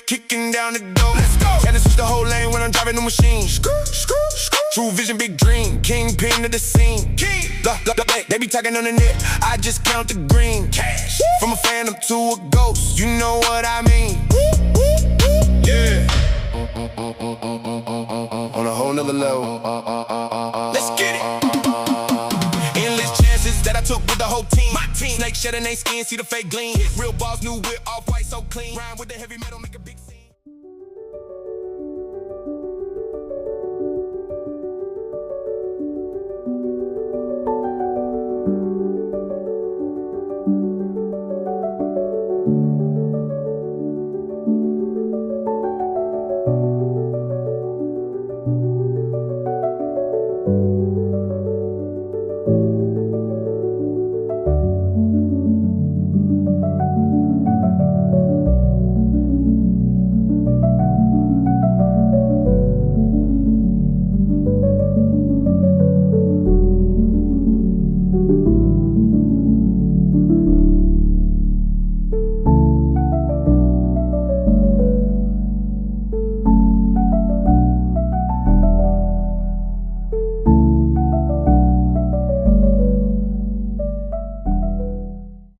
kicking down the door. Let's go. Had to switch the whole lane when I'm driving the machine. True vision, big dream. Kingpin to the scene. They be talking on the net. I just count the green. Cash. From a phantom to a ghost. You know what I mean. Yeah. On a whole nother level. Let's get it. Endless chances that I took with the whole team. My team. Snake shedding they skin, see the fake gleam. Real balls new with off white so clean. Rhyme with the heavy metal, make a big